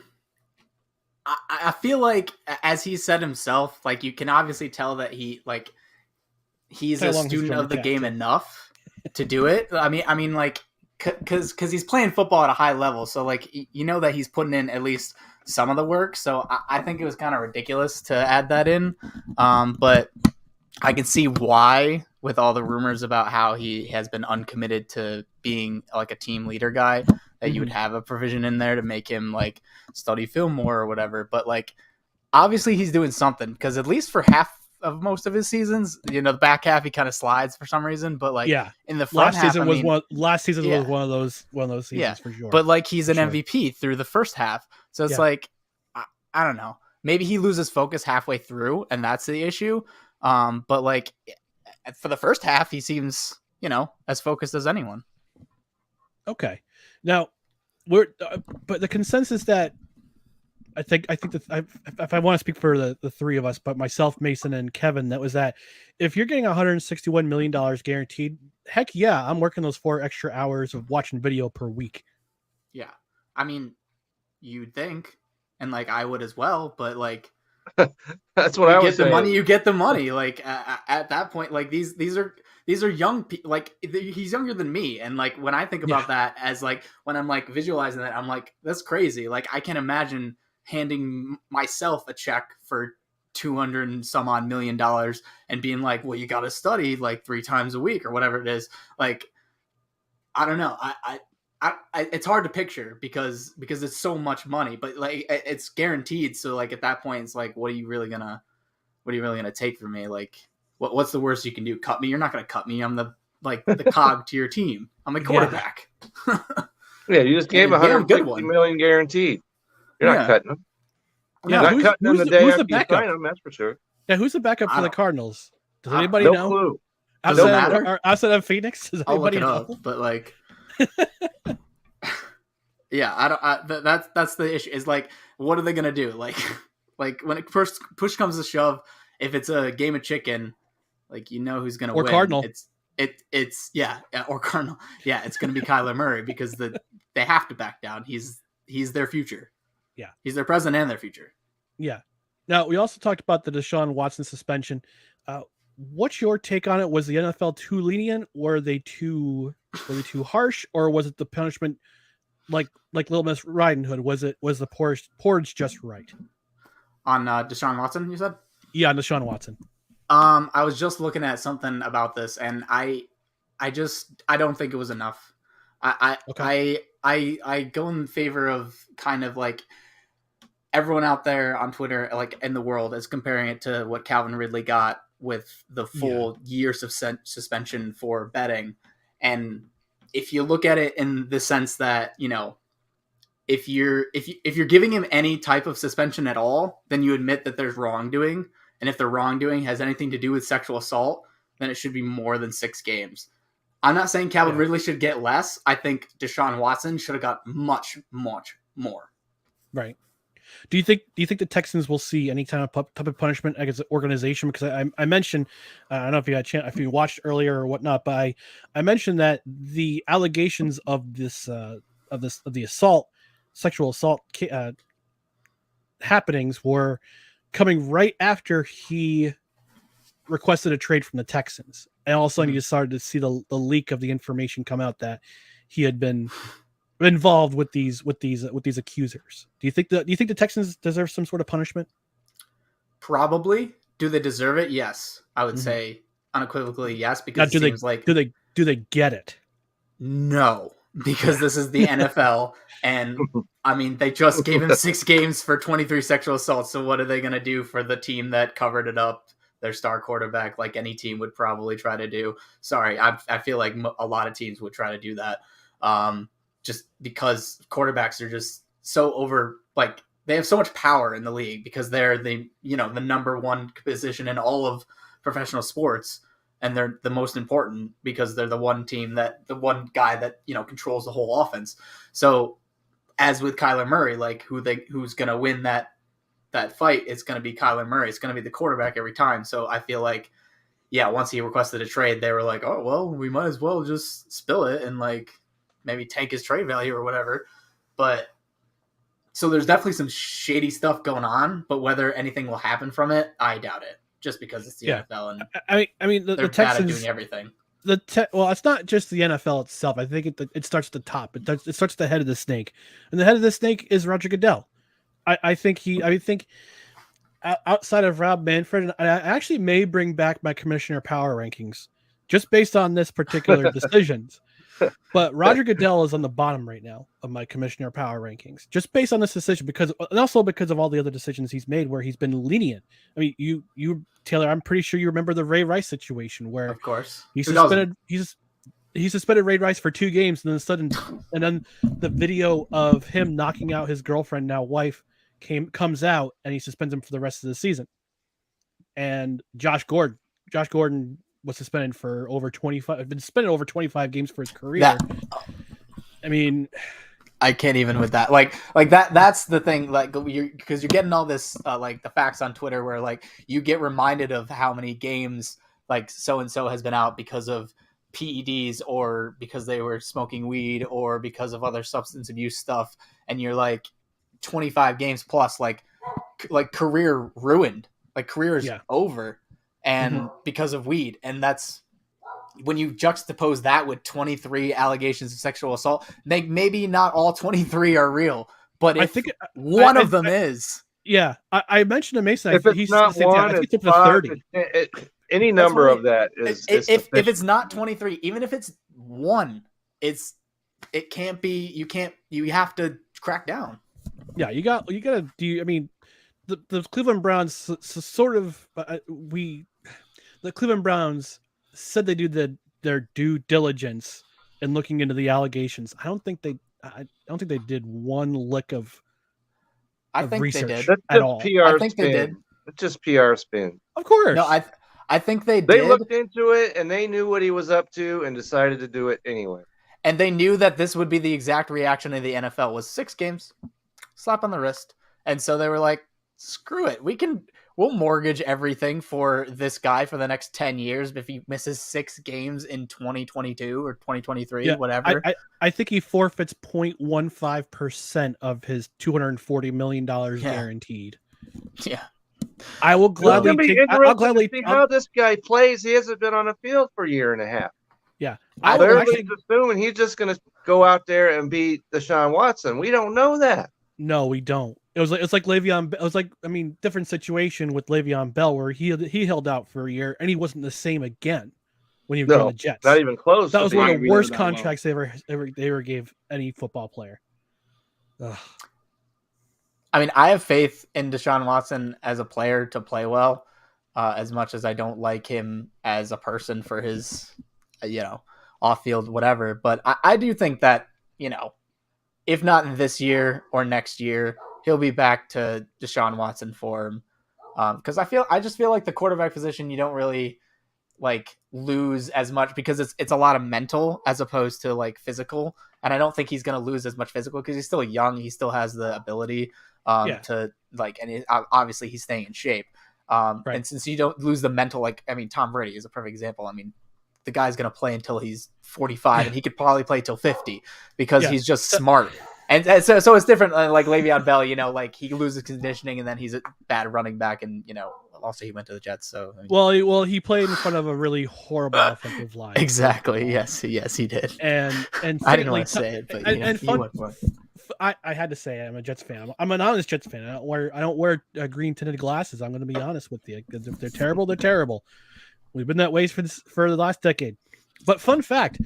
I feel like, as he said himself, like you can obviously tell that he's a student of the game enough to do it. I mean, like, because he's playing football at a high level, so like that he's putting in at least some of the work. So I think it was kind of ridiculous to add that in, but I can see why, with all the rumors about how he has been uncommitted to being like a team leader guy, that you would have a provision in there to make him like study film more or whatever. But like, obviously he's doing something, because at least for half of most of his seasons, the back half he kind of slides for some reason. But like, in the front half, last season was one of those seasons for sure. But like, he's an MVP through the first half, so it's like, I don't know, maybe he loses focus halfway through, and that's the issue. But like, for the first half, he seems as focused as anyone. Okay, now but the consensus that I think that if I want to speak for the three of us, but myself, Mason, and Kevin, that was that if you're getting $161 million guaranteed, heck yeah, I'm working those 4 extra hours of watching video per week. Yeah, I mean, you'd think, and like I would as well, but like, That's what I was saying. You get the money, you get the money. Like at that point, like these are young people. Like he's younger than me, and like when I think about that as like when I'm like visualizing that, I'm like, that's crazy. Like I can't imagine handing myself a check for $200 and some odd million and being like, well, you got to study like 3 times a week or whatever it is. Like, I don't know. I it's hard to picture because it's so much money, but like it's guaranteed. So like at that point, it's like, what are you really gonna take from me? Like, what's the worst you can do? Cut me? You're not gonna cut me. I'm the cog to your team. I'm a quarterback. Yeah, you just gave $150 million guaranteed. You're not cutting them. Yeah, not cutting them the day after you sign them. That's for sure. Yeah, who's the backup for the Cardinals? Does anybody know? No clue. Outside of Phoenix, does anybody know? Up, but like, yeah, I don't. That's the issue. Is like, what are they gonna do? Like when it first push comes to shove, if it's a game of chicken, like who's gonna win. Or Cardinal. It's or Cardinal. Yeah, it's gonna be Kyler Murray because they have to back down. He's their future. Yeah, he's their present and their future. Yeah. Now we also talked about the Deshaun Watson suspension. What's your take on it? Was the NFL too lenient? Were they too harsh, or was it the punishment like Little Miss Riding Hood? Was the porridge just right? On Deshaun Watson, you said? Yeah, on Deshaun Watson. I was just looking at something about this, and I don't think it was enough. I go in favor of kind of like everyone out there on Twitter, like in the world, is comparing it to what Calvin Ridley got with the full year suspension for betting. And if you look at it in the sense that, if you're giving him any type of suspension at all, then you admit that there's wrongdoing. And if the wrongdoing has anything to do with sexual assault, then it should be more than 6 games. I'm not saying Calvin Ridley should get less. I think Deshaun Watson should have got much, much more. Right. Do you think the Texans will see any type of punishment against the organization? Because I mentioned, I don't know if you had a chance, if you watched earlier or whatnot, but I mentioned that the allegations of the assault, sexual assault happenings were coming right after he requested a trade from the Texans, and all of a sudden you started to see the leak of the information come out that he had been involved with these accusers. Do you think the Texans deserve some sort of punishment? Probably. Do they deserve it? Yes, I would say unequivocally yes. Because now, do they get it? No, because this is the NFL, and I mean they just gave him 6 games for 23 sexual assaults. So what are they going to do for the team that covered it up? Their star quarterback, like any team would probably try to do. Sorry, I feel like a lot of teams would try to do that. Just because quarterbacks are just so over, like they have so much power in the league because they're the number one position in all of professional sports, and they're the most important because they're the one guy that controls the whole offense. So as with Kyler Murray, like who's going to win that fight, it's going to be Kyler Murray. It's going to be the quarterback every time. So I feel like, once he requested a trade, they were like, oh, well, we might as well just spill it and like maybe tank his trade value or whatever. But so there's definitely some shady stuff going on, but whether anything will happen from it, I doubt it, just because it's the NFL. And I mean, the Texans bad at doing everything. Well, it's not just the NFL itself. I think it starts at the top. It starts at the head of the snake, and the head of the snake is Roger Goodell. I think outside of Rob Manfred, and I actually may bring back my commissioner power rankings just based on this particular decisions. But Roger Goodell is on the bottom right now of my commissioner power rankings, just based on this decision, and also because of all the other decisions he's made where he's been lenient. I mean, you Taylor, I'm pretty sure you remember the Ray Rice situation where, of course, he suspended Ray Rice for 2 games, and then the video of him knocking out his girlfriend, now wife, comes out, and he suspends him for the rest of the season. And Josh Gordon was suspended for over 25 games for his career. I mean, I can't even with that. Like that's the thing. Like because you're getting all this like the facts on Twitter where like you get reminded of how many games like so and so has been out because of PEDs or because they were smoking weed or because of other substance abuse stuff, and you're like 25 games plus. Like like career ruined, like career is Yeah. over, and because of weed. And that's when you juxtapose that with 23 allegations of sexual assault. Maybe not all 23 are real, but if one of them is. Yeah, I mentioned to Mason. If it's not one, it's 30. Any number of that is. If it's not 23, even if it's one, it can't be. You have to crack down. Yeah, you got to do. I mean, the Cleveland Browns sort of the Cleveland Browns said they do their due diligence in looking into the allegations. I don't think they did one lick of. I think research they did at all. PR I think spin. they did. It's just PR spin. Of course. No, I think they did. They looked into it and they knew what he was up to and decided to do it anyway. And they knew that this would be the exact reaction of the NFL was 6 games, slap on the wrist. And so they were like, screw it. We'll mortgage everything for this guy for the next 10 years if he misses 6 games in 2022 or 2023, whatever. I think he forfeits 0.15% of his $240 million guaranteed. Yeah. I will gladly see how this guy plays. He hasn't been on the field for a year and a half. Yeah. Everybody's assuming he's just going to go out there and beat Deshaun Watson. We don't know that. No, we don't. It's like Le'Veon. It was like, I mean, different situation with Le'Veon Bell where he held out for a year and he wasn't the same again when he was on the Jets. Not even close. That was one of the worst contracts they ever gave any football player. Ugh. I mean, I have faith in Deshaun Watson as a player to play well, as much as I don't like him as a person for his, off-field whatever. But I do think that, if not this year or next year, he'll be back to Deshaun Watson form. Because I just feel like the quarterback position, you don't really lose as much because it's a lot of mental as opposed to physical. And I don't think he's going to lose as much physical because he's still young. He still has the ability to and obviously he's staying in shape. Right. And since you don't lose the mental, Tom Brady is a perfect example. I mean, the guy's going to play until he's 45 and he could probably play till 50 because he's just smart. And so it's different. Like Le'Veon Bell, he loses conditioning and then he's a bad running back. And, also he went to the Jets. So, he played in front of a really horrible offensive line. Exactly. Yes, he did. And I didn't want to say it, but I had to say I'm a Jets fan. I'm an honest Jets fan. I don't wear green tinted glasses. I'm going to be honest with you because if they're terrible, they're terrible. We've been that way for the last decade. But fun fact,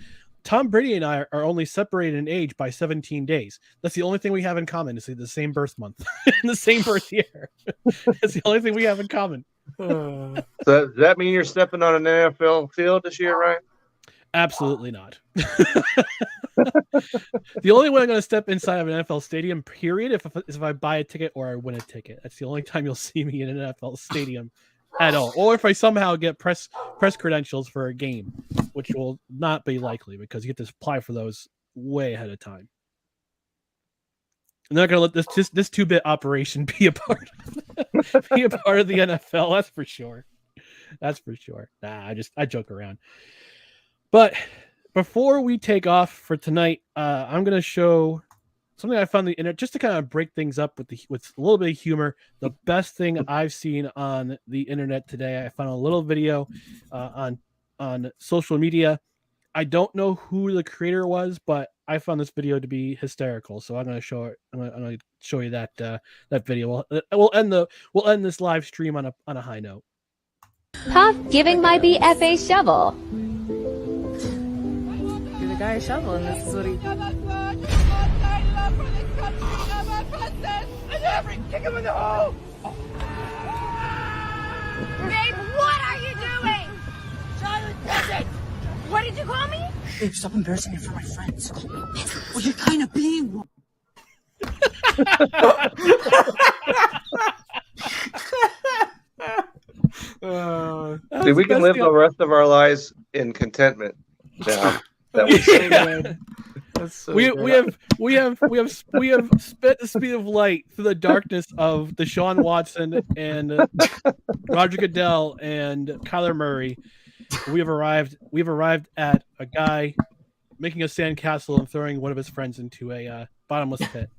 Tom Brady and I are only separated in age by 17 days. That's the only thing we have in common is the same birth month and the same birth year. That's the only thing we have in common. So does that mean you're stepping on an NFL field this year, Ryan? Absolutely not. The only way I'm going to step inside of an NFL stadium, period, is if I buy a ticket or I win a ticket. That's the only time you'll see me in an NFL stadium at all. Or if I somehow get press credentials for a game, which will not be likely because you get to apply for those way ahead of time. I'm not going to let this 2-bit operation be a part of the NFL. That's for sure. That's for sure. Nah, I joke around. But before we take off for tonight, I'm going to show something I found on the internet just to kind of break things up with a little bit of humor. The best thing I've seen on the internet today. I found a little video on social media. I don't know who the creator was, but I found this video to be hysterical. So I'm going to show it. I'm going to show you that video. We'll end this live stream on a high note. Puff giving my BF a shovel. Give the guy a shovel, and this is what he. Kick him in the hole! Babe, what are you doing? Charlie, that's it! What did you call me? Babe, stop embarrassing me for my friends. Well, you're kind of being one. See, we can live the rest of our lives in contentment now. That was so good. So we have sped the speed of light through the darkness of Deshaun Watson and Roger Goodell and Kyler Murray. We have arrived at a guy making a sandcastle and throwing one of his friends into a bottomless pit.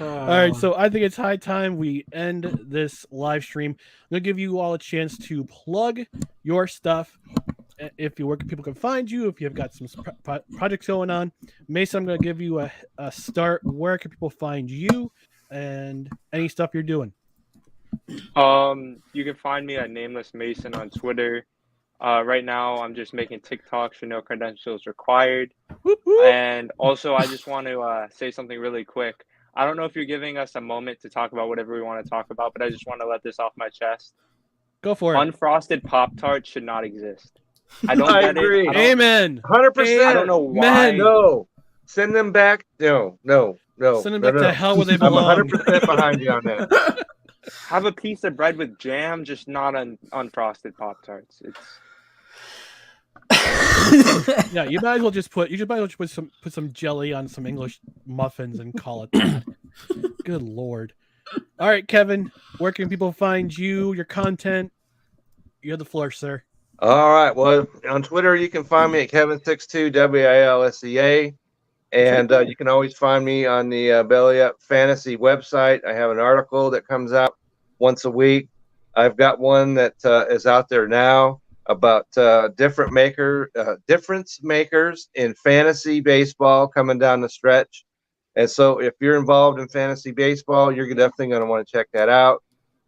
All right, so I think it's high time we end this live stream. I'm gonna give you all a chance to plug your stuff. If you work, people can find you. If you've got some projects going on, Mason, I'm gonna give you a start. Where can people find you and any stuff you're doing? You can find me at Nameless Mason on Twitter. Right now, I'm just making TikToks for no credentials required. And also, I just want to say something really quick. I don't know if you're giving us a moment to talk about whatever we want to talk about, but I just want to let this off my chest. Go for it. Unfrosted Pop-Tarts should not exist. I don't I get agree. it. Amen. 100%. I don't know why. No. Send them back. No. Send them back to hell where they belong. I'm 100% behind you on that. Have a piece of bread with jam, just not unfrosted Pop-Tarts. Yeah, you might as well just put some jelly on some English muffins and call it that. Good Lord. All right, Kevin, where can people find you, your content? You have the floor, sir. All right. Well, on Twitter, you can find me at Kevin62, WILSEA. And you can always find me on the Belly Up Fantasy website. I have an article that comes out once a week. I've got one that is out there now about difference makers in fantasy baseball coming down the stretch. And so if you're involved in fantasy baseball, you're definitely going to want to check that out.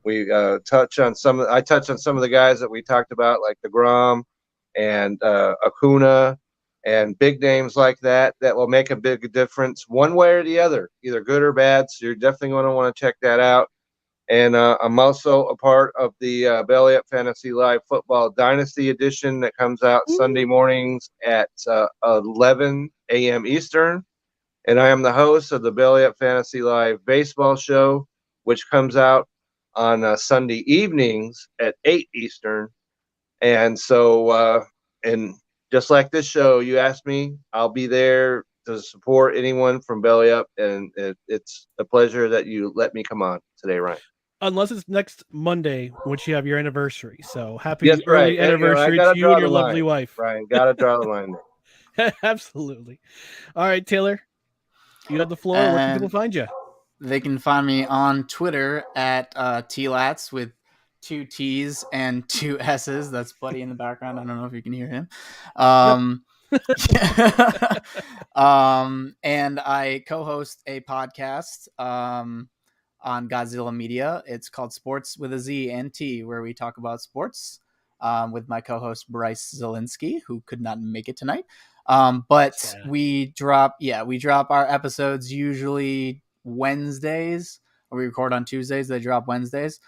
We touch on some of the guys that we talked about, like DeGrom and Acuna and big names like that will make a big difference one way or the other, either good or bad. So you're definitely going to want to check that out. And I'm also a part of the Belly Up Fantasy Live Football Dynasty edition that comes out Sunday mornings at 11 a.m. Eastern. And I am the host of the Belly Up Fantasy Live Baseball Show, which comes out on Sunday evenings at 8 Eastern. And so, and just like this show, you asked me, I'll be there to support anyone from Belly Up. And it's a pleasure that you let me come on today, Ryan. Unless it's next Monday, which you have your anniversary. So happy Yes, early right. anniversary to you and your lovely wife. Ryan, got to draw the line there. Absolutely. All right, Taylor, you have the floor. Where can people find you? They can find me on Twitter at TLats with 2 T's and 2 S's. That's Buddy in the background. I don't know if you can hear him. And I co-host a podcast on Godzilla Media. It's called Sportz with a Z and T, where we talk about sports with my co-host Bryce Zielinski, who could not make it tonight. But we drop our episodes usually Wednesdays, or we record on Tuesdays. They drop Wednesdays.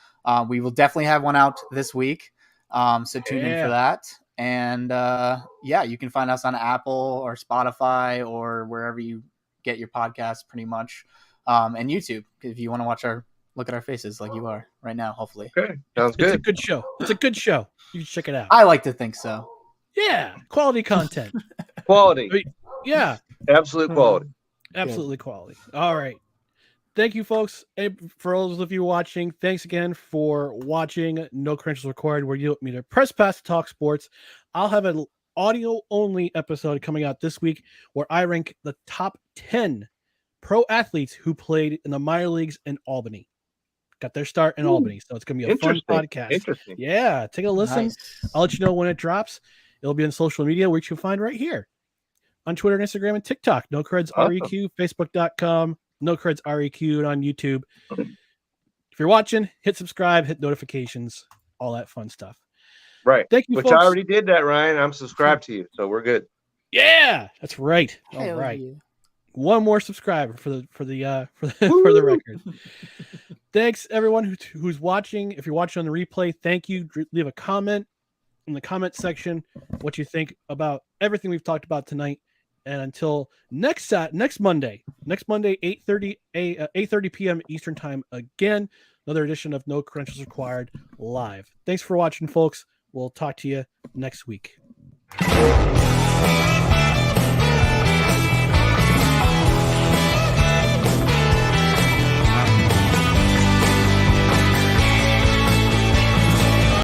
We will definitely have one out this week. So tune in for that. And you can find us on Apple or Spotify or wherever you get your podcasts pretty much. And YouTube, if you want to look at our faces like you are right now, hopefully. Okay, sounds good. It's a good show. It's a good show. You can check it out. I like to think so. Yeah, quality content. Quality. Yeah. Absolute quality. Absolutely quality. All right. Thank you, folks. And for those of you watching, thanks again for watching No Credentials Required, where you want me to press past to talk sports. I'll have an audio-only episode coming out this week where I rank the top 10 pro athletes who played in the minor leagues in Albany. Got their start in Albany, so it's going to be a fun podcast. Interesting. Yeah, take a listen. Nice. I'll let you know when it drops. It'll be on social media, which you'll find right here on Twitter and Instagram and TikTok. No Creds REQ, Facebook.com, No Creds REQ, and on YouTube. If you're watching, hit subscribe, hit notifications, all that fun stuff. Right. Thank you, Which folks. I already did that, Ryan. I'm subscribed to you, so we're good. Yeah, that's right. All Hell right. yeah. One more subscriber for the record. Thanks everyone who's watching. If you're watching on the replay, thank you. Leave a comment in the comment section what you think about everything we've talked about tonight. And until next Monday, 8:30 p.m. Eastern time again, another edition of No Credentials Required live. Thanks for watching, folks. We'll talk to you next week.